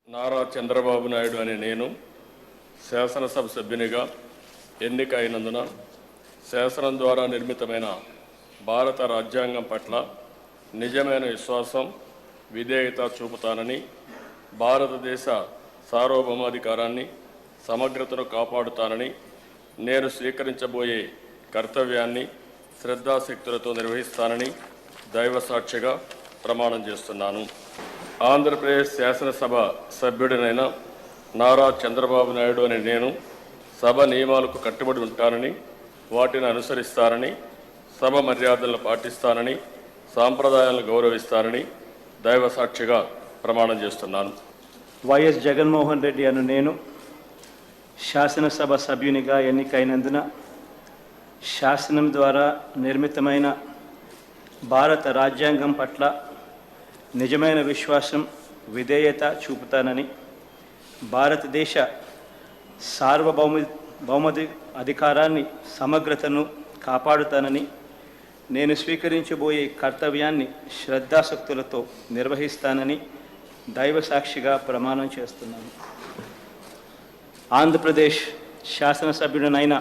నారా చంద్రబాబు నాయుడు అనే నేను శాసనసభ సభ్యునిగా ఎన్నిక అయినందున శాసనం ద్వారా నిర్మితమైన భారత రాజ్యాంగం పట్ల నిజమైన విశ్వాసం, విధేయత చూపుతానని, భారతదేశ సార్వభౌమాధికారాన్ని, సమగ్రతను కాపాడుతానని, నేను స్వీకరించబోయే కర్తవ్యాన్ని శ్రద్ధాశక్తులతో నిర్వహిస్తానని దైవ సాక్షిగా ప్రమాణం చేస్తున్నాను. ఆంధ్రప్రదేశ్ శాసనసభ సభ్యుడినైన నారా చంద్రబాబు నాయుడు అనే నేను సభ నియమాలకు కట్టుబడి ఉంటానని, వాటిని అనుసరిస్తానని, సభ మర్యాదలను పాటిస్తానని, సాంప్రదాయాలను గౌరవిస్తానని దైవ సాక్షిగా ప్రమాణం చేస్తున్నాను. వైఎస్ జగన్మోహన్ రెడ్డి అను నేను శాసనసభ సభ్యునిగా ఎన్నికైనందున శాసనం ద్వారా నిర్మితమైన భారత రాజ్యాంగం పట్ల నిజమైన విశ్వాసం, విధేయత చూపుతానని, భారతదేశ సార్వభౌమాధి అధికారాన్ని, సమగ్రతను కాపాడుతానని, నేను స్వీకరించబోయే కర్తవ్యాన్ని శ్రద్ధాశక్తులతో నిర్వహిస్తానని దైవ సాక్షిగా ప్రమాణం చేస్తున్నాను. ఆంధ్రప్రదేశ్ శాసనసభ్యుడినైన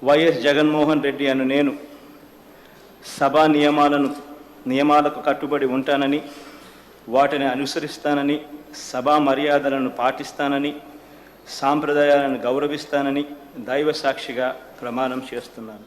వైఎస్ జగన్మోహన్ రెడ్డి అను నేను సభా నియమాలకు కట్టుబడి ఉంటానని, వాటిని అనుసరిస్తానని, సభా మర్యాదలను పాటిస్తానని, సాంప్రదాయాలను గౌరవిస్తానని దైవ సాక్షిగా ప్రమాణం చేస్తున్నాను.